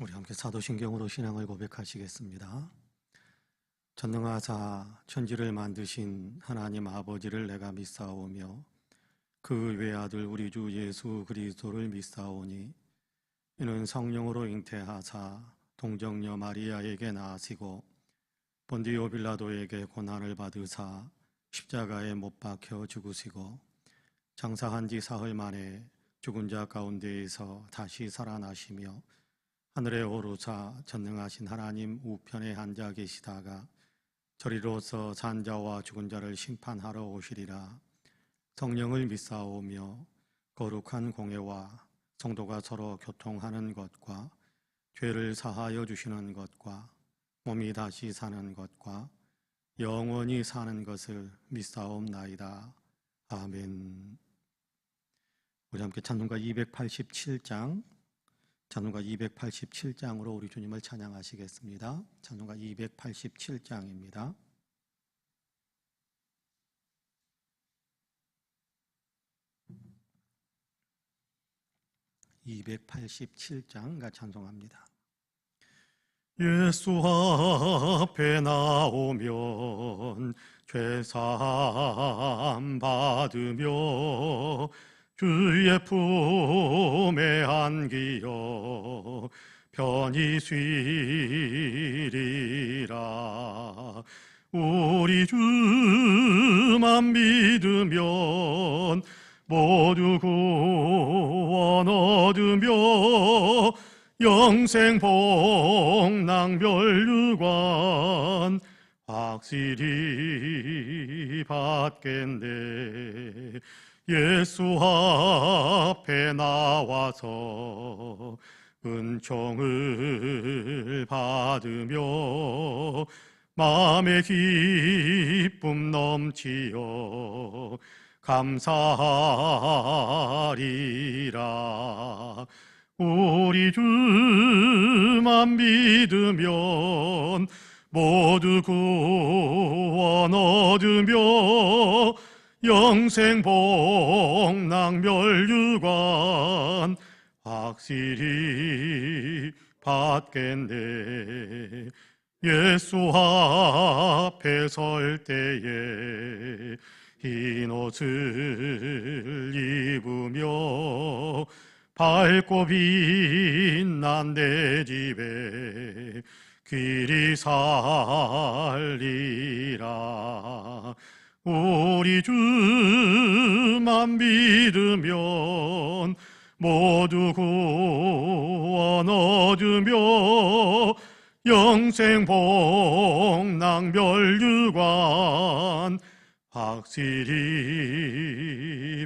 우리 함께 사도신경으로 신앙을 고백하시겠습니다. 전능하사 천지를 만드신 하나님 아버지를 내가 믿사오며 그 외아들 우리 주 예수 그리스도를 믿사오니 이는 성령으로 잉태하사 동정녀 마리아에게 나으시고 본디오 빌라도에게 고난을 받으사 십자가에 못 박혀 죽으시고 장사한 지 사흘 만에 죽은 자 가운데에서 다시 살아나시며 하늘에 오르사 전능하신 하나님 우편에 앉아 계시다가 저리로서 산자와 죽은 자를 심판하러 오시리라. 성령을 믿사오며 거룩한 공회와 성도가 서로 교통하는 것과 죄를 사하여 주시는 것과 몸이 다시 사는 것과 영원히 사는 것을 믿사옵나이다. 아멘. 우리 함께 찬송가 287장 찬송가 287장으로 우리 주님을 찬양하시겠습니다. 찬송가 287장입니다. 287장 찬송합니다. 예수 앞에 나오면 죄사함 받으며 주의 품에 안기어 편히 쉬리라. 우리 주만 믿으면 모두 구원 얻으며 영생 복락 멸류관 확실히 받겠네. 예수 앞에 나와서 은총을 받으며 마음의 기쁨 넘치어 감사하리라. 우리 주만 믿으면 모두 구원 얻으며 영생 복락 멸류관 확실히 받겠네. 예수 앞에 설 때에 흰 옷을 입으며 밝고 빛난 내 집에 길이 살리라. 우리 주만 믿으면 모두 구원 얻으며 영생 복락 멸류관 확실히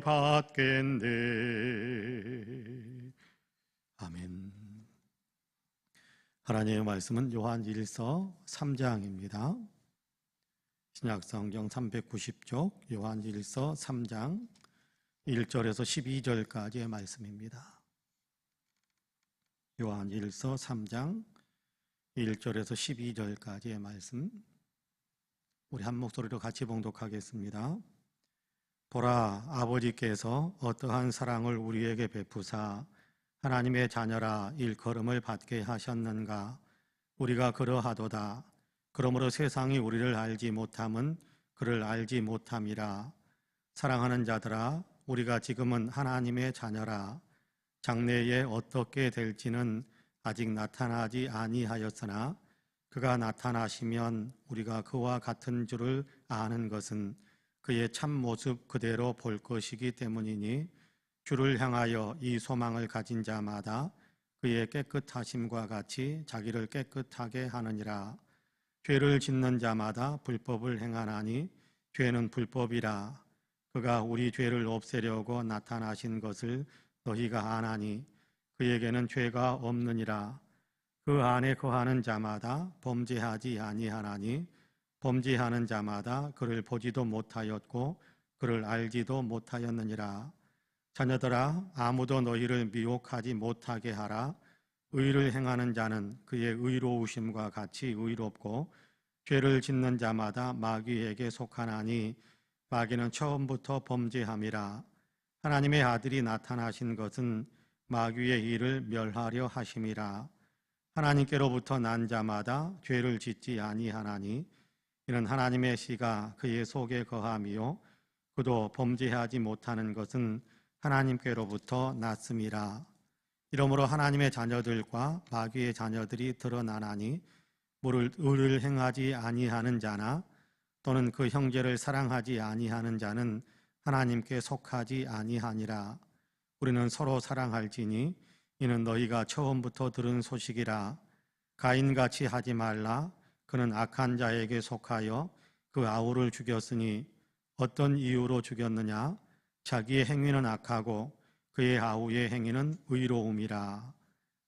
받겠네. 아멘. 하나님의 말씀은 요한일서 3장입니다. 신약성경 390쪽 요한일서 3장 1절에서 12절까지의 말씀입니다. 요한일서 3장 1절에서 12절까지의 말씀, 우리 한 목소리로 같이 봉독하겠습니다. 보라, 아버지께서 어떠한 사랑을 우리에게 베푸사 하나님의 자녀라 일컬음을 받게 하셨는가. 우리가 그러하도다. 그러므로 세상이 우리를 알지 못함은 그를 알지 못함이라. 사랑하는 자들아, 우리가 지금은 하나님의 자녀라. 장래에 어떻게 될지는 아직 나타나지 아니하였으나 그가 나타나시면 우리가 그와 같은 줄을 아는 것은 그의 참 모습 그대로 볼 것이기 때문이니 주를 향하여 이 소망을 가진 자마다 그의 깨끗하심과 같이 자기를 깨끗하게 하느니라. 죄를 짓는 자마다 불법을 행하나니 죄는 불법이라. 그가 우리 죄를 없애려고 나타나신 것을 너희가 아나니 그에게는 죄가 없느니라. 그 안에 거하는 자마다 범죄하지 아니하나니 범죄하는 자마다 그를 보지도 못하였고 그를 알지도 못하였느니라. 자녀들아, 아무도 너희를 미혹하지 못하게 하라. 의를 행하는 자는 그의 의로우심과 같이 의롭고 죄를 짓는 자마다 마귀에게 속하나니 마귀는 처음부터 범죄함이라. 하나님의 아들이 나타나신 것은 마귀의 일을 멸하려 하심이라. 하나님께로부터 난 자마다 죄를 짓지 아니하나니 이는 하나님의 씨가 그의 속에 거함이요 그도 범죄하지 못하는 것은 하나님께로부터 났음이라. 이러므로 하나님의 자녀들과 마귀의 자녀들이 드러나나니 의를 행하지 아니하는 자나 또는 그 형제를 사랑하지 아니하는 자는 하나님께 속하지 아니하니라. 우리는 서로 사랑할지니 이는 너희가 처음부터 들은 소식이라. 가인같이 하지 말라. 그는 악한 자에게 속하여 그 아우를 죽였으니 어떤 이유로 죽였느냐? 자기의 행위는 악하고 그의 아우의 행위는 의로움이라.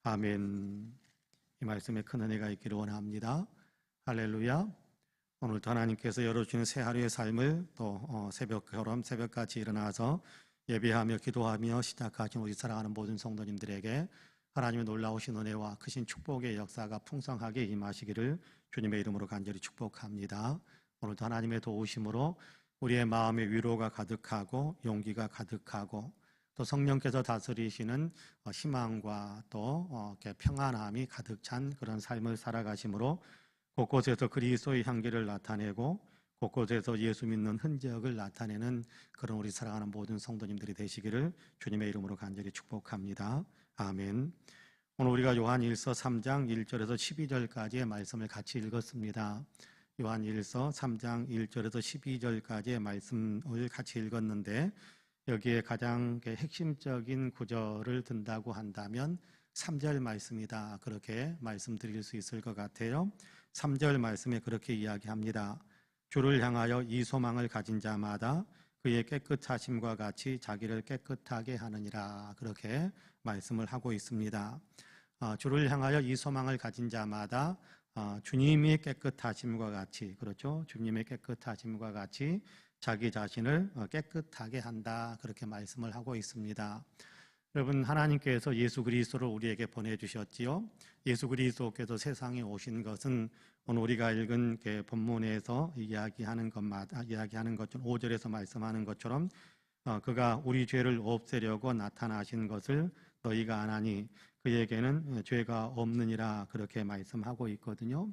아멘. 이 말씀에 큰 은혜가 있기를 원합니다. 할렐루야. 오늘도 하나님께서 열어주신 새 하루의 삶을 또 새벽처럼 새벽같이 일어나서 예배하며 기도하며 시작하신 우리 사랑하는 모든 성도님들에게 하나님의 놀라우신 은혜와 크신 축복의 역사가 풍성하게 임하시기를 주님의 이름으로 간절히 축복합니다. 오늘도 하나님의 도우심으로 우리의 마음에 위로가 가득하고 용기가 가득하고 또 성령께서 다스리시는 희망과 또 평안함이 가득 찬 그런 삶을 살아가심으로 곳곳에서 그리스도의 향기를 나타내고 곳곳에서 예수 믿는 흔적을 나타내는 그런 우리 사랑하는 모든 성도님들이 되시기를 주님의 이름으로 간절히 축복합니다. 아멘. 오늘 우리가 요한일서 3장 1절에서 12절까지의 말씀을 같이 읽었습니다. 요한일서 3장 1절에서 12절까지의 말씀을 같이 읽었는데 여기에 가장 핵심적인 구절을 든다고 한다면 3절 말씀이다. 그렇게 말씀드릴 수 있을 것 같아요. 3절 말씀에 그렇게 이야기합니다. 주를 향하여 이 소망을 가진 자마다 그의 깨끗하심과 같이 자기를 깨끗하게 하느니라. 그렇게 말씀을 하고 있습니다. 주를 향하여 이 소망을 가진 자마다 주님의 깨끗하심과 같이, 그렇죠? 주님의 깨끗하심과 같이 자기 자신을 깨끗하게 한다. 그렇게 말씀을 하고 있습니다. 여러분, 하나님께서 예수 그리스도를 우리에게 보내주셨지요. 예수 그리스도께서 세상에 오신 것은 오늘 우리가 읽은 본문에서 이야기하는 것처럼 5절에서 말씀하는 것처럼 그가 우리 죄를 없애려고 나타나신 것을 너희가 아나니 그에게는 죄가 없느니라. 그렇게 말씀하고 있거든요.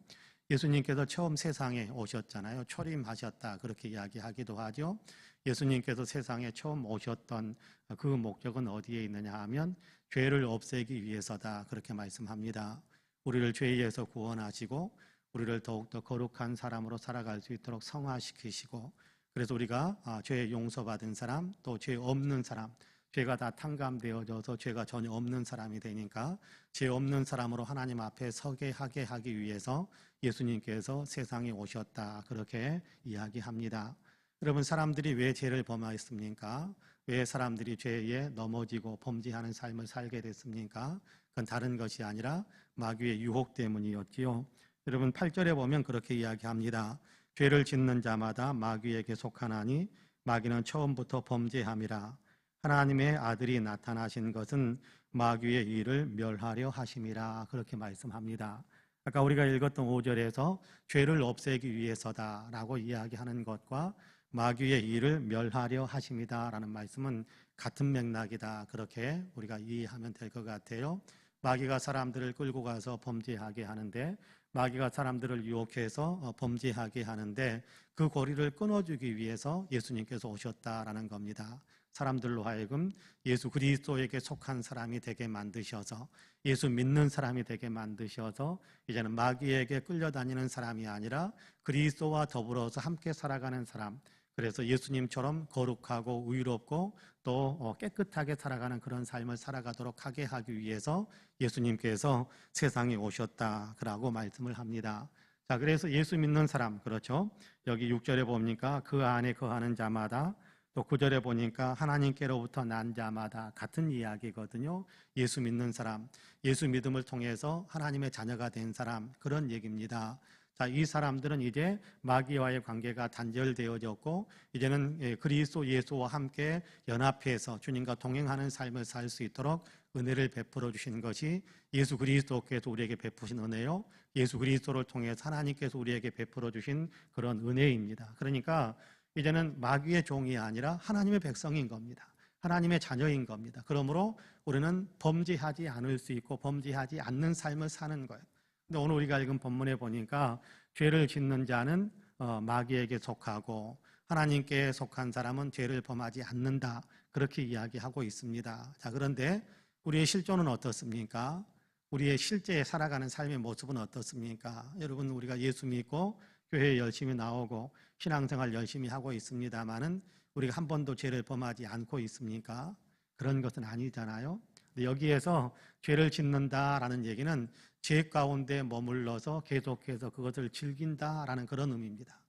예수님께서 처음 세상에 오셨잖아요. 초림하셨다. 그렇게 이야기하기도 하죠. 예수님께서 세상에 처음 오셨던 그 목적은 어디에 있느냐 하면 죄를 없애기 위해서다. 그렇게 말씀합니다. 우리를 죄에서 구원하시고 우리를 더욱더 거룩한 사람으로 살아갈 수 있도록 성화시키시고 그래서 우리가 죄 용서받은 사람 또 죄 없는 사람 죄가 다 탕감되어져서 죄가 전혀 없는 사람이 되니까 죄 없는 사람으로 하나님 앞에 서게 하기 위해서 예수님께서 세상에 오셨다. 그렇게 이야기합니다. 여러분, 사람들이 왜 죄를 범하였습니까? 왜 사람들이 죄에 넘어지고 범죄하는 삶을 살게 됐습니까? 그건 다른 것이 아니라 마귀의 유혹 때문이었지요. 여러분, 8절에 보면 그렇게 이야기합니다. 죄를 짓는 자마다 마귀에게 속하나니 마귀는 처음부터 범죄함이라. 하나님의 아들이 나타나신 것은 마귀의 일을 멸하려 하심이라. 그렇게 말씀합니다. 아까 우리가 읽었던 5절에서 죄를 없애기 위해서다라고 이야기하는 것과 마귀의 일을 멸하려 하심이다라는 말씀은 같은 맥락이다. 그렇게 우리가 이해하면 될 것 같아요. 마귀가 사람들을 끌고 가서 범죄하게 하는데 마귀가 사람들을 유혹해서 범죄하게 하는데 그 고리를 끊어주기 위해서 예수님께서 오셨다라는 겁니다. 사람들로 하여금 예수 그리스도에게 속한 사람이 되게 만드셔서 예수 믿는 사람이 되게 만드셔서 이제는 마귀에게 끌려다니는 사람이 아니라 그리스도와 더불어서 함께 살아가는 사람, 그래서 예수님처럼 거룩하고 의롭고 또 깨끗하게 살아가는 그런 삶을 살아가도록 하기 위해서 예수님께서 세상에 오셨다라고 말씀을 합니다. 자, 그래서 예수 믿는 사람, 그렇죠? 여기 6절에 보니까 그 안에 거하는 자마다 또 9절에 보니까 하나님께로부터 난 자마다 같은 이야기거든요. 예수 믿는 사람, 예수 믿음을 통해서 하나님의 자녀가 된 사람, 그런 얘기입니다. 자, 이 사람들은 이제 마귀와의 관계가 단절되어졌고 이제는 그리스도 예수와 함께 연합해서 주님과 동행하는 삶을 살 수 있도록 은혜를 베풀어 주신 것이 예수 그리스도께서 우리에게 베푸신 은혜요. 예수 그리스도를 통해서 하나님께서 우리에게 베풀어 주신 그런 은혜입니다. 그러니까 이제는 마귀의 종이 아니라 하나님의 백성인 겁니다. 하나님의 자녀인 겁니다. 그러므로 우리는 범죄하지 않을 수 있고 범죄하지 않는 삶을 사는 거예요. 근데 오늘 우리가 읽은 본문에 보니까 죄를 짓는 자는 마귀에게 속하고 하나님께 속한 사람은 죄를 범하지 않는다, 그렇게 이야기하고 있습니다. 자, 그런데 우리의 실존은 어떻습니까? 우리의 실제 살아가는 삶의 모습은 어떻습니까? 여러분, 우리가 예수 믿고 교회에 열심히 나오고 신앙생활 열심히 하고 있습니다마는 우리가 한 번도 죄를 범하지 않고 있습니까? 그런 것은 아니잖아요. 여기에서 죄를 짓는다라는 얘기는 죄 가운데 머물러서 계속해서 그것을 즐긴다라는 그런 의미입니다.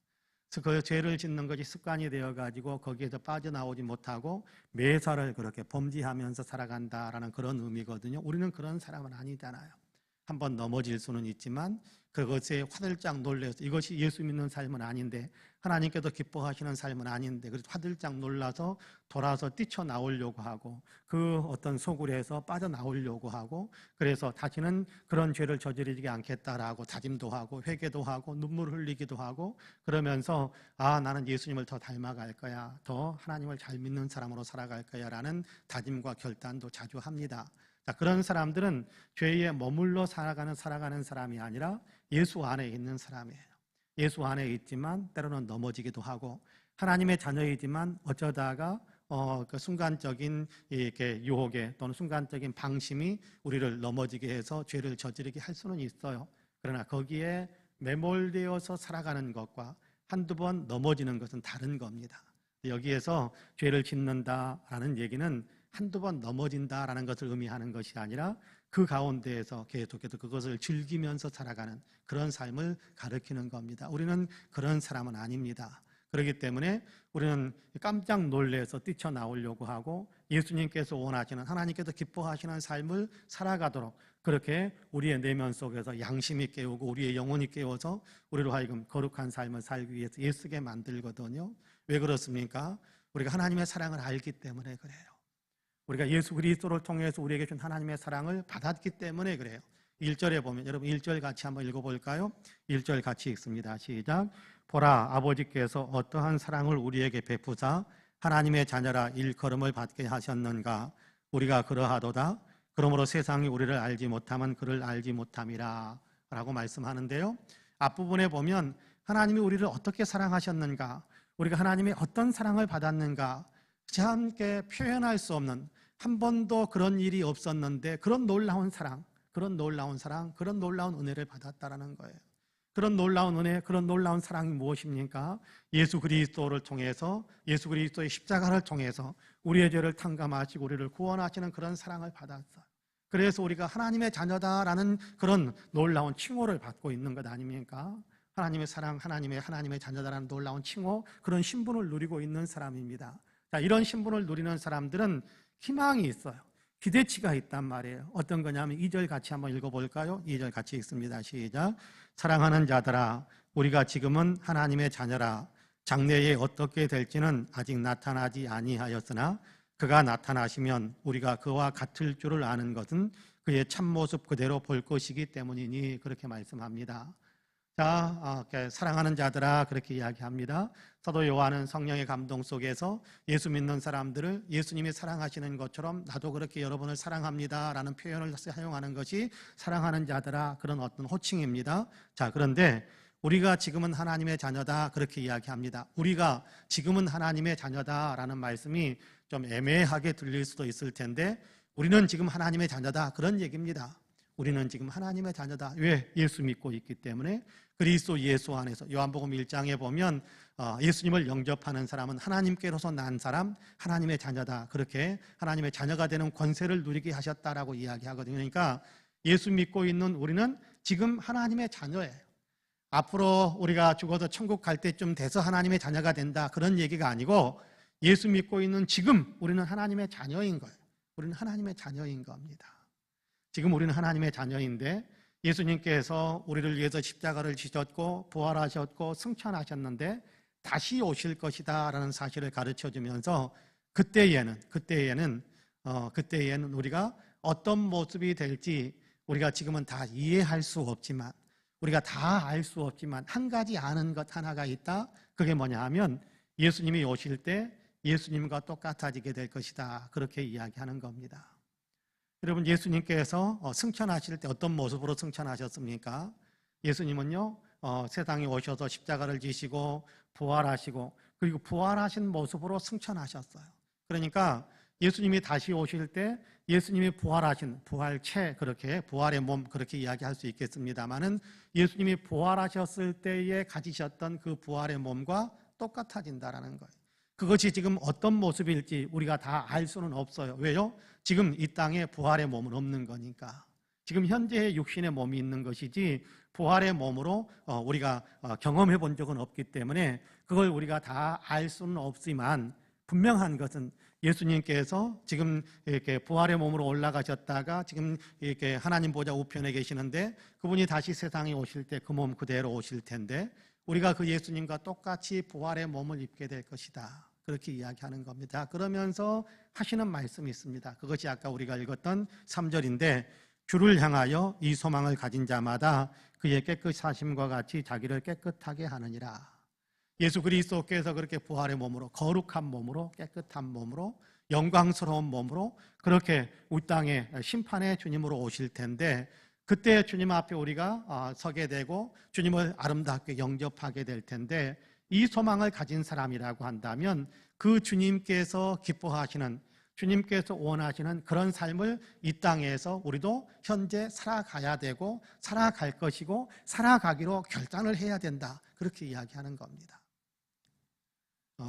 그래서 그 죄를 짓는 것이 습관이 되어가지고 거기에서 빠져나오지 못하고 매사를 그렇게 범죄하면서 살아간다라는 그런 의미거든요. 우리는 그런 사람은 아니잖아요. 한번 넘어질 수는 있지만 그것에 화들짝 놀라서, 이것이 예수 믿는 삶은 아닌데, 하나님께서 기뻐하시는 삶은 아닌데, 그래서 화들짝 놀라서 돌아서 뛰쳐나오려고 하고 그 어떤 소굴에서 빠져나오려고 하고, 그래서 다시는 그런 죄를 저지르지 않겠다라고 다짐도 하고 회개도 하고 눈물 흘리기도 하고, 그러면서 나는 예수님을 더 닮아갈 거야, 더 하나님을 잘 믿는 사람으로 살아갈 거야 라는 다짐과 결단도 자주 합니다. 자, 그런 사람들은 죄에 머물러 살아가는 사람이 아니라 예수 안에 있는 사람이에요. 예수 안에 있지만 때로는 넘어지기도 하고, 하나님의 자녀이지만 어쩌다가 그 순간적인 이렇게 유혹에 또는 순간적인 방심이 우리를 넘어지게 해서 죄를 저지르게 할 수는 있어요. 그러나 거기에 매몰되어서 살아가는 것과 한두 번 넘어지는 것은 다른 겁니다. 여기에서 죄를 짓는다라는 얘기는 한두 번 넘어진다라는 것을 의미하는 것이 아니라 그 가운데에서 계속해서 그것을 즐기면서 살아가는 그런 삶을 가리키는 겁니다. 우리는 그런 사람은 아닙니다. 그렇기 때문에 우리는 깜짝 놀라서 뛰쳐나오려고 하고 예수님께서 원하시는, 하나님께서 기뻐하시는 삶을 살아가도록 그렇게 우리의 내면 속에서 양심이 깨우고 우리의 영혼이 깨워서 우리로 하여금 거룩한 삶을 살기 위해서 애쓰게 만들거든요. 왜 그렇습니까? 우리가 하나님의 사랑을 알기 때문에 그래요. 우리가 예수 그리스도를 통해서 우리에게 준 하나님의 사랑을 받았기 때문에 그래요. 1절에 보면, 여러분 1절 같이 한번 읽어볼까요? 1절 같이 읽습니다. 시작. 보라, 아버지께서 어떠한 사랑을 우리에게 베푸사 하나님의 자녀라 일컬음을 받게 하셨는가. 우리가 그러하도다. 그러므로 세상이 우리를 알지 못하면 그를 알지 못함이라 라고 말씀하는데요, 앞부분에 보면 하나님이 우리를 어떻게 사랑하셨는가, 우리가 하나님의 어떤 사랑을 받았는가, 함께 표현할 수 없는, 한 번도 그런 일이 없었는데 그런 놀라운 사랑, 그런 놀라운 사랑, 그런 놀라운 은혜를 받았다라는 거예요. 그런 놀라운 은혜, 그런 놀라운 사랑이 무엇입니까? 예수 그리스도를 통해서, 예수 그리스도의 십자가를 통해서 우리의 죄를 탕감하시고 우리를 구원하시는 그런 사랑을 받았어요. 그래서 우리가 하나님의 자녀다라는 그런 놀라운 칭호를 받고 있는 것 아닙니까? 하나님의 사랑, 하나님의 자녀다라는 놀라운 칭호, 그런 신분을 누리고 있는 사람입니다. 자, 이런 신분을 누리는 사람들은 희망이 있어요. 기대치가 있단 말이에요. 어떤 거냐면 2절 같이 한번 읽어볼까요? 2절 같이 읽습니다. 시작. 사랑하는 자들아, 우리가 지금은 하나님의 자녀라. 장래에 어떻게 될지는 아직 나타나지 아니하였으나 그가 나타나시면 우리가 그와 같을 줄을 아는 것은 그의 참모습 그대로 볼 것이기 때문이니, 그렇게 말씀합니다. 자, 사랑하는 자들아, 그렇게 이야기합니다. 사도 요한은 성령의 감동 속에서 예수 믿는 사람들을 예수님이 사랑하시는 것처럼 나도 그렇게 여러분을 사랑합니다 라는 표현을 사용하는 것이 사랑하는 자들아, 그런 어떤 호칭입니다. 자, 그런데 우리가 지금은 하나님의 자녀다, 그렇게 이야기합니다. 우리가 지금은 하나님의 자녀다 라는 말씀이 좀 애매하게 들릴 수도 있을 텐데, 우리는 지금 하나님의 자녀다, 그런 얘기입니다. 우리는 지금 하나님의 자녀다. 왜? 예수 믿고 있기 때문에. 그리스도 예수 안에서 요한복음 1장에 보면 예수님을 영접하는 사람은 하나님께로서 난 사람, 하나님의 자녀다, 그렇게 하나님의 자녀가 되는 권세를 누리게 하셨다라고 이야기하거든요. 그러니까 예수 믿고 있는 우리는 지금 하나님의 자녀예요. 앞으로 우리가 죽어서 천국 갈 때쯤 돼서 하나님의 자녀가 된다, 그런 얘기가 아니고 예수 믿고 있는 지금 우리는 하나님의 자녀인 거예요. 우리는 하나님의 자녀인 겁니다. 지금 우리는 하나님의 자녀인데 예수님께서 우리를 위해서 십자가를 지셨고 부활하셨고 승천하셨는데 다시 오실 것이다 라는 사실을 가르쳐주면서 그때에는 우리가 어떤 모습이 될지 우리가 지금은 다 이해할 수 없지만, 우리가 다 알 수 없지만 한 가지 아는 것 하나가 있다. 그게 뭐냐 하면 예수님이 오실 때 예수님과 똑같아지게 될 것이다, 그렇게 이야기하는 겁니다. 여러분, 예수님께서 승천하실 때 어떤 모습으로 승천하셨습니까? 예수님은요, 세상에 오셔서 십자가를 지시고 부활하시고 그리고 부활하신 모습으로 승천하셨어요. 그러니까 예수님이 다시 오실 때 예수님이 부활하신 부활체, 그렇게 부활의 몸 그렇게 이야기할 수 있겠습니다만은 예수님이 부활하셨을 때에 가지셨던 그 부활의 몸과 똑같아진다라는 거예요. 그것이 지금 어떤 모습일지 우리가 다 알 수는 없어요. 왜요? 지금 이 땅에 부활의 몸은 없는 거니까. 지금 현재의 육신의 몸이 있는 것이지 부활의 몸으로 우리가 경험해 본 적은 없기 때문에 그걸 우리가 다 알 수는 없지만 분명한 것은 예수님께서 지금 이렇게 부활의 몸으로 올라가셨다가 지금 이렇게 하나님 보좌 우편에 계시는데 그분이 다시 세상에 오실 때 그 몸 그대로 오실 텐데 우리가 그 예수님과 똑같이 부활의 몸을 입게 될 것이다. 그렇게 이야기하는 겁니다. 그러면서 하시는 말씀이 있습니다. 그것이 아까 우리가 읽었던 3절인데 주를 향하여 이 소망을 가진 자마다 그의 깨끗하심과 같이 자기를 깨끗하게 하느니라. 예수 그리스도께서 그렇게 부활의 몸으로 거룩한 몸으로 깨끗한 몸으로 영광스러운 몸으로 그렇게 이 땅에 심판의 주님으로 오실 텐데 그때 주님 앞에 우리가 서게 되고 주님을 아름답게 영접하게 될 텐데 이 소망을 가진 사람이라고 한다면 그 주님께서 기뻐하시는 주님께서 원하시는 그런 삶을 이 땅에서 우리도 현재 살아가야 되고 살아갈 것이고 살아가기로 결단을 해야 된다. 그렇게 이야기하는 겁니다.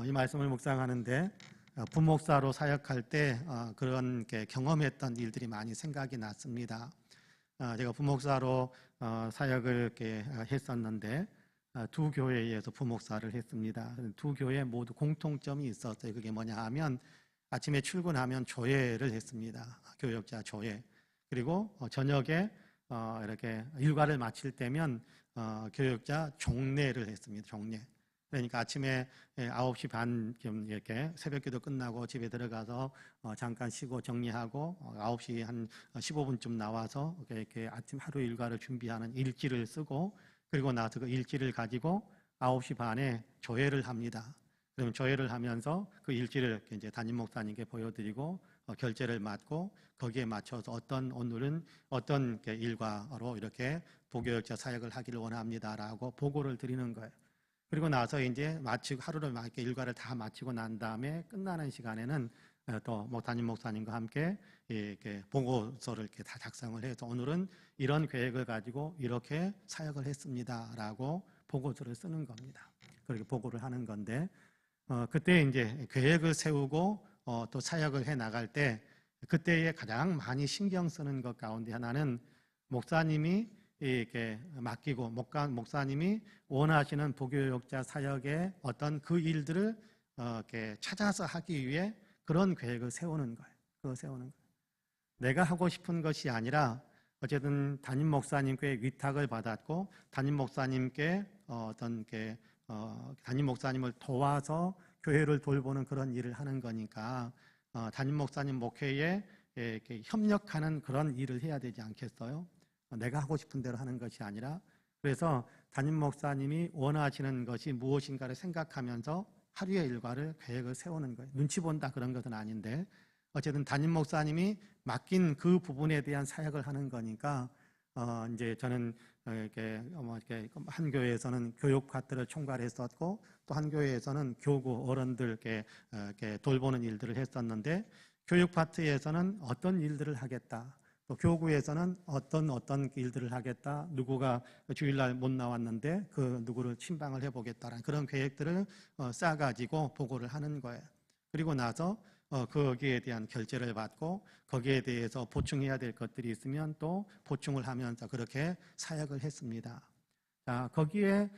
이 말씀을 묵상하는데 부목사로 사역할 때 그런 경험했던 일들이 많이 생각이 났습니다. 제가 부목사로 사역을 이렇게 했었는데 두 교회에서 부목사를 했습니다. 두 교회 모두 공통점이 있었어요. 그게 뭐냐 하면 아침에 출근하면 조회를 했습니다. 교역자 조회. 그리고 저녁에 이렇게 일과를 마칠 때면 교역자 종례를 했습니다. 종례. 그러니까 아침에 9시 반쯤 이렇게 새벽기도 끝나고 집에 들어가서 잠깐 쉬고 정리하고 9시 한 15분쯤 나와서 이렇게 아침 하루 일과를 준비하는 일지를 쓰고 그리고 나서 그 일지를 가지고 9시 반에 조회를 합니다. 그럼 조회를 하면서 그 일지를 이제 담임 목사님께 보여드리고 결제를 맡고 거기에 맞춰서 오늘은 어떤 일과로 이렇게 도교역자 사역을 하기를 원합니다라고 보고를 드리는 거예요. 그리고 나서 이제 마치고 하루를 이렇게 일과를 다 마치고 난 다음에 끝나는 시간에는 또 담임 목사님과 함께 이렇게 보고서를 이렇게 다 작성을 해서 오늘은 이런 계획을 가지고 이렇게 사역을 했습니다라고 보고서를 쓰는 겁니다. 그렇게 보고를 하는 건데 그때 이제 계획을 세우고 또 사역을 해 나갈 때 그때에 가장 많이 신경 쓰는 것 가운데 하나는 목사님이 이렇게 맡기고 목사님이 원하시는 보교역자 사역의 어떤 그 일들을 이렇게 찾아서 하기 위해 그런 계획을 세우는 거예요. 그거 세우는 거예요. 내가 하고 싶은 것이 아니라 어쨌든 담임 목사님께 위탁을 받았고 담임 목사님께 담임 목사님을 도와서 교회를 돌보는 그런 일을 하는 거니까 담임 목사님 목회에 이렇게 협력하는 그런 일을 해야 되지 않겠어요? 내가 하고 싶은 대로 하는 것이 아니라 그래서 담임 목사님이 원하시는 것이 무엇인가를 생각하면서 하루의 일과를 계획을 세우는 거예요. 눈치 본다 그런 것은 아닌데 어쨌든 담임 목사님이 맡긴 그 부분에 대한 사역을 하는 거니까 이제 저는 이렇게 한 교회에서는 교육 파트를 총괄했었고 또 한 교회에서는 교구 어른들께 이렇게 돌보는 일들을 했었는데 교육 파트에서는 어떤 일들을 하겠다. 또 교구에서는 어떤 일들을 하겠다. 누구가 주일날 못 나왔는데 그 누구를 침방을 해보겠다라는 그런 계획들을 쌓아가지고 보고를 하는 거예요. 그리고 나서 거기에 대한 결제를 받고 거기에 대해서 보충해야 될 것들이 있으면 또 보충을 하면서 그렇게 사역을 했습니다. 자, 거기에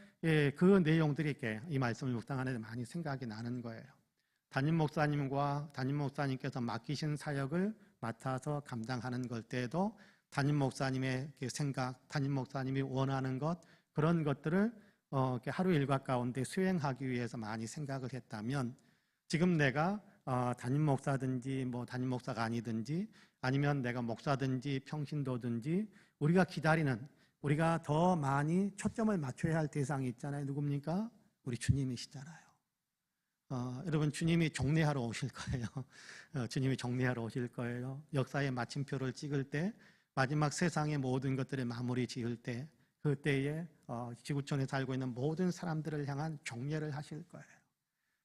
그 내용들이 이 말씀을 묵상하는데 많이 생각이 나는 거예요. 담임 목사님과 담임 목사님께서 맡기신 사역을 맡아서 감당하는 걸 때에도 담임 목사님의 생각, 담임 목사님이 원하는 것 그런 것들을 하루 일과 가운데 수행하기 위해서 많이 생각을 했다면 지금 내가 담임 목사든지 담임 목사가 아니든지 아니면 내가 목사든지 평신도든지 우리가 기다리는 우리가 더 많이 초점을 맞춰야 할 대상이 있잖아요. 누굽니까? 우리 주님이시잖아요. 여러분 주님이 종례하러 오실 거예요. 주님이 종례하러 오실 거예요. 역사의 마침표를 찍을 때 마지막 세상의 모든 것들을 마무리 지을 때 그때에 지구촌에 살고 있는 모든 사람들을 향한 종례를 하실 거예요.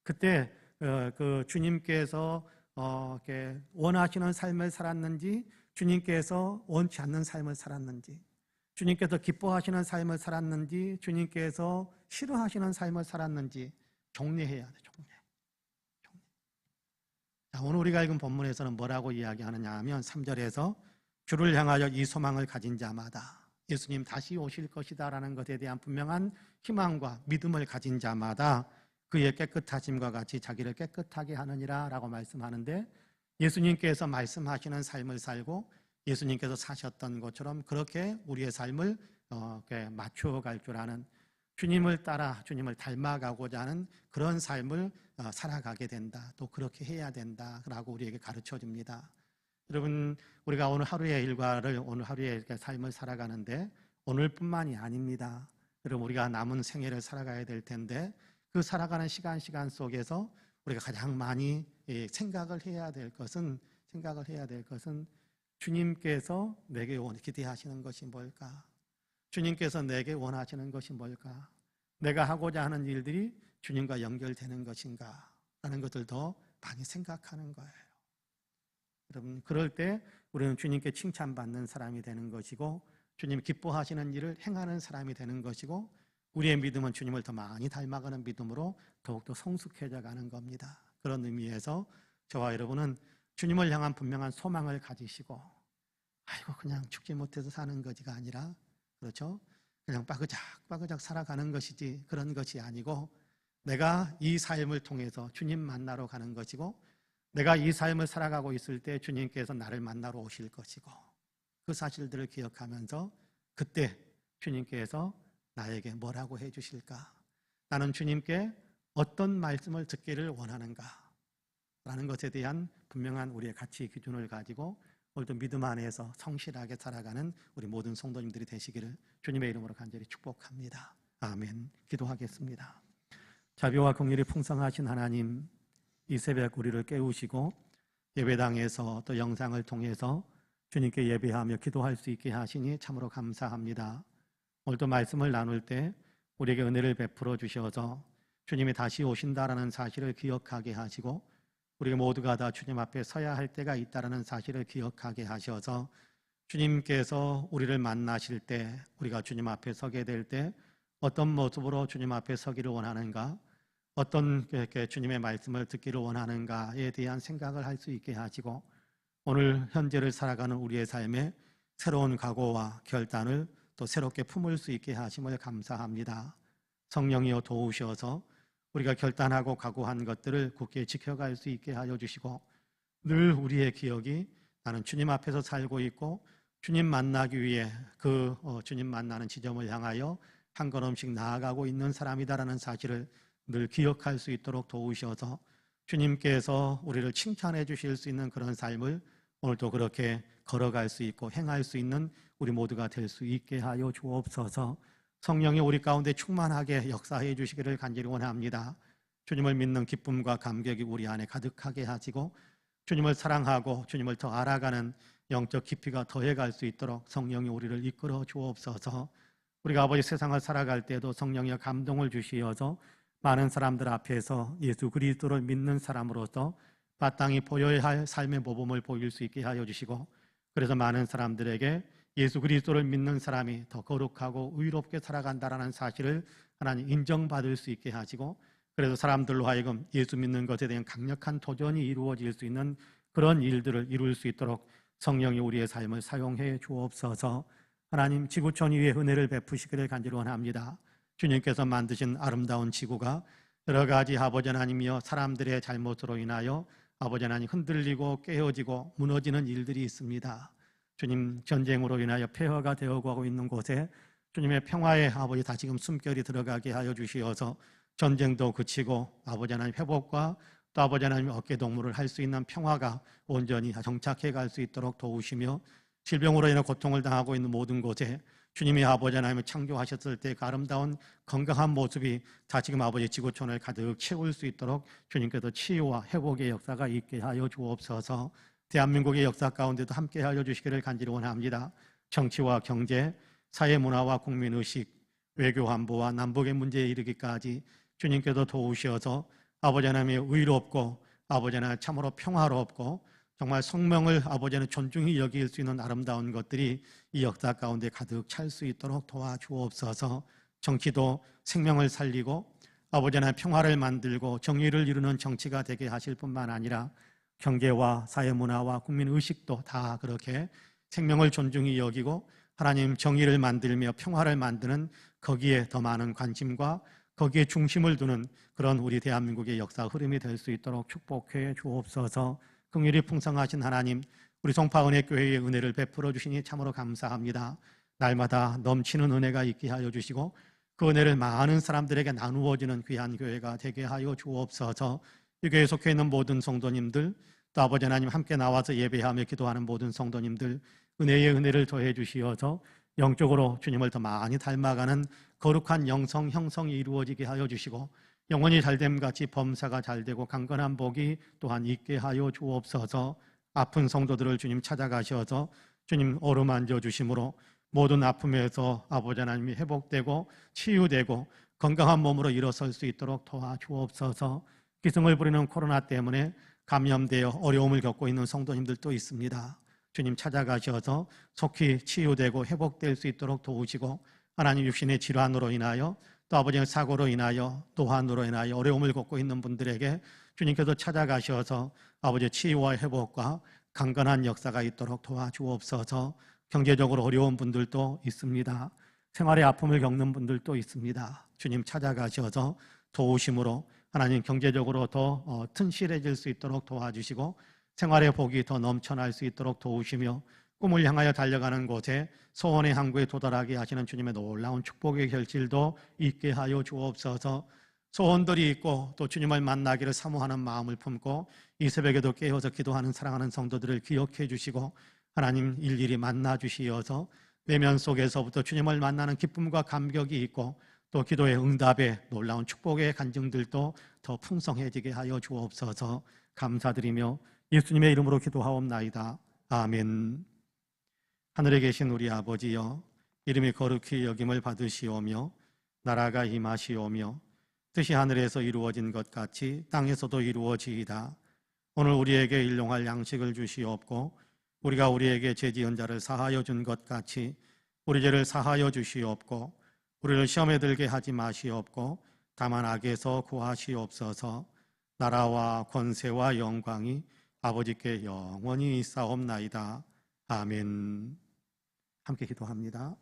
그때 그 주님께서 이렇게 원하시는 삶을 살았는지 주님께서 원치 않는 삶을 살았는지 주님께서 기뻐하시는 삶을 살았는지 주님께서 싫어하시는 삶을 살았는지 종례해야 돼. 종례. 자, 오늘 우리가 읽은 본문에서는 뭐라고 이야기하느냐 하면 3절에서 주를 향하여 이 소망을 가진 자마다 예수님 다시 오실 것이다 라는 것에 대한 분명한 희망과 믿음을 가진 자마다 그의 깨끗하심과 같이 자기를 깨끗하게 하느니라 라고 말씀하는데 예수님께서 말씀하시는 삶을 살고 예수님께서 사셨던 것처럼 그렇게 우리의 삶을 맞추어 갈 줄 아는 주님을 따라 주님을 닮아가고자 하는 그런 삶을 살아가게 된다. 또 그렇게 해야 된다라고 우리에게 가르쳐 줍니다. 여러분 우리가 오늘 하루의 일과를 오늘 하루의 삶을 살아가는데 오늘뿐만이 아닙니다. 여러분 우리가 남은 생애를 살아가야 될 텐데 그 살아가는 시간 속에서 우리가 가장 많이 생각을 해야 될 것은 주님께서 내게 기대하시는 것이 뭘까? 주님께서 내게 원하시는 것이 뭘까? 내가 하고자 하는 일들이 주님과 연결되는 것인가? 라는 것을 더 많이 생각하는 거예요. 여러분 그럴 때 우리는 주님께 칭찬받는 사람이 되는 것이고 주님 기뻐하시는 일을 행하는 사람이 되는 것이고 우리의 믿음은 주님을 더 많이 닮아가는 믿음으로 더욱더 성숙해져 가는 겁니다. 그런 의미에서 저와 여러분은 주님을 향한 분명한 소망을 가지시고 아이고 그냥 죽지 못해서 사는 것이가 아니라 그렇죠? 그냥 빠그작 살아가는 것이지 그런 것이 아니고 내가 이 삶을 통해서 주님 만나러 가는 것이고 내가 이 삶을 살아가고 있을 때 주님께서 나를 만나러 오실 것이고 그 사실들을 기억하면서 그때 주님께서 나에게 뭐라고 해주실까? 나는 주님께 어떤 말씀을 듣기를 원하는가? 라는 것에 대한 분명한 우리의 가치 기준을 가지고 오늘도 믿음 안에서 성실하게 살아가는 우리 모든 성도님들이 되시기를 주님의 이름으로 간절히 축복합니다. 아멘. 기도하겠습니다. 자비와 긍휼이 풍성하신 하나님, 이 새벽 우리를 깨우시고 예배당에서 또 영상을 통해서 주님께 예배하며 기도할 수 있게 하시니 참으로 감사합니다. 오늘도 말씀을 나눌 때 우리에게 은혜를 베풀어 주셔서 주님이 다시 오신다라는 사실을 기억하게 하시고 우리 모두가 다 주님 앞에 서야 할 때가 있다는 사실을 기억하게 하셔서 주님께서 우리를 만나실 때 우리가 주님 앞에 서게 될 때 어떤 모습으로 주님 앞에 서기를 원하는가, 어떤 주님의 말씀을 듣기를 원하는가에 대한 생각을 할 수 있게 하시고 오늘 현재를 살아가는 우리의 삶에 새로운 각오와 결단을 또 새롭게 품을 수 있게 하심을 감사합니다. 성령이여 도우셔서 우리가 결단하고 각오한 것들을 굳게 지켜갈 수 있게 하여 주시고 늘 우리의 기억이 나는 주님 앞에서 살고 있고 주님 만나기 위해 그 주님 만나는 지점을 향하여 한 걸음씩 나아가고 있는 사람이다라는 사실을 늘 기억할 수 있도록 도우셔서 주님께서 우리를 칭찬해 주실 수 있는 그런 삶을 오늘도 그렇게 걸어갈 수 있고 행할 수 있는 우리 모두가 될 수 있게 하여 주옵소서. 성령이 우리 가운데 충만하게 역사해 주시기를 간절히 원합니다. 주님을 믿는 기쁨과 감격이 우리 안에 가득하게 하시고 주님을 사랑하고 주님을 더 알아가는 영적 깊이가 더해갈 수 있도록 성령이 우리를 이끌어 주옵소서. 우리가 아버지 세상을 살아갈 때도 성령의 감동을 주시어서 많은 사람들 앞에서 예수 그리스도를 믿는 사람으로서 마땅히 보여야 할 삶의 모범을 보일 수 있게 하여 주시고 그래서 많은 사람들에게 예수 그리스도를 믿는 사람이 더 거룩하고 의롭게 살아간다라는 사실을 하나님 인정받을 수 있게 하시고 그래서 사람들로 하여금 예수 믿는 것에 대한 강력한 도전이 이루어질 수 있는 그런 일들을 이룰 수 있도록 성령이 우리의 삶을 사용해 주옵소서. 하나님 지구촌 위에 은혜를 베푸시기를 간절히 원합니다. 주님께서 만드신 아름다운 지구가 여러 가지 아버지 하나님이여 사람들의 잘못으로 인하여 아버지 하나님 흔들리고 깨어지고 무너지는 일들이 있습니다. 주님 전쟁으로 인하여 폐허가 되어가고 있는 곳에 주님의 평화의 아버지 다시금 숨결이 들어가게 하여 주시어서 전쟁도 그치고 아버지 하나님 회복과 또 아버지 하나님 어깨동무를 할 수 있는 평화가 온전히 정착해 갈 수 있도록 도우시며 질병으로 인해 고통을 당하고 있는 모든 곳에 주님이 아버지 하나님을 창조하셨을 때 그 아름다운 건강한 모습이 다시금 아버지 지구촌을 가득 채울 수 있도록 주님께서 치유와 회복의 역사가 있게 하여 주옵소서. 대한민국의 역사 가운데도 함께 하여 주시기를 간절히 원합니다. 정치와 경제, 사회 문화와 국민의식, 외교 안보와 남북의 문제에 이르기까지 주님께서 도우셔서 아버지 하나님의 의롭고 아버지 하나님 참으로 평화롭고 정말 성명을 아버지 하나님 존중히 여길 수 있는 아름다운 것들이 이 역사 가운데 가득 찰 수 있도록 도와주옵소서. 정치도 생명을 살리고 아버지 하나님 평화를 만들고 정의를 이루는 정치가 되게 하실 뿐만 아니라 경제와 사회문화와 국민의식도 다 그렇게 생명을 존중히 여기고 하나님 정의를 만들며 평화를 만드는 거기에 더 많은 관심과 거기에 중심을 두는 그런 우리 대한민국의 역사 흐름이 될 수 있도록 축복해 주옵소서. 긍휼이 풍성하신 하나님, 우리 송파은혜교회의 은혜를 베풀어 주시니 참으로 감사합니다. 날마다 넘치는 은혜가 있게 하여 주시고 그 은혜를 많은 사람들에게 나누어지는 귀한 교회가 되게 하여 주옵소서. 이 교회에 속해 있는 모든 성도님들, 또 아버지 하나님 함께 나와서 예배하며 기도하는 모든 성도님들 은혜의 은혜를 더해 주시어서 영적으로 주님을 더 많이 닮아가는 거룩한 영성 형성이 이루어지게 하여 주시고 영혼이 잘됨 같이 범사가 잘되고 강건한 복이 또한 있게 하여 주옵소서. 아픈 성도들을 주님 찾아가셔서 주님 어루만져 주심으로 모든 아픔에서 아버지 하나님이 회복되고 치유되고 건강한 몸으로 일어설 수 있도록 도와주옵소서. 기승을 부리는 코로나 때문에 감염되어 어려움을 겪고 있는 성도님들도 있습니다. 주님 찾아가셔서 속히 치유되고 회복될 수 있도록 도우시고 하나님 육신의 질환으로 인하여 또 아버지의 사고로 인하여 또한으로 인하여 어려움을 겪고 있는 분들에게 주님께서 찾아가셔서 아버지의 치유와 회복과 강건한 역사가 있도록 도와주옵소서. 경제적으로 어려운 분들도 있습니다. 생활의 아픔을 겪는 분들도 있습니다. 주님 찾아가셔서 도우심으로 하나님 경제적으로 더 튼실해질 수 있도록 도와주시고 생활의 복이 더 넘쳐날 수 있도록 도우시며 꿈을 향하여 달려가는 곳에 소원의 항구에 도달하게 하시는 주님의 놀라운 축복의 결실도 있게 하여 주옵소서. 소원들이 있고 또 주님을 만나기를 사모하는 마음을 품고 이 새벽에도 깨어서 기도하는 사랑하는 성도들을 기억해 주시고 하나님 일일이 만나 주시어서 내면 속에서부터 주님을 만나는 기쁨과 감격이 있고 또 기도의 응답에 놀라운 축복의 간증들도 더 풍성해지게 하여 주옵소서. 감사드리며 예수님의 이름으로 기도하옵나이다. 아멘. 하늘에 계신 우리 아버지여, 이름이 거룩히 여김을 받으시오며 나라가 임하시오며 뜻이 하늘에서 이루어진 것 같이 땅에서도 이루어지이다. 오늘 우리에게 일용할 양식을 주시옵고 우리가 우리에게 죄 지은 자를 사하여 준 것 같이 우리 죄를 사하여 주시옵고 우리를 시험에 들게 하지 마시옵고 다만 악에서 구하시옵소서. 나라와 권세와 영광이 아버지께 영원히 있사옵나이다. 아멘. 함께 기도합니다.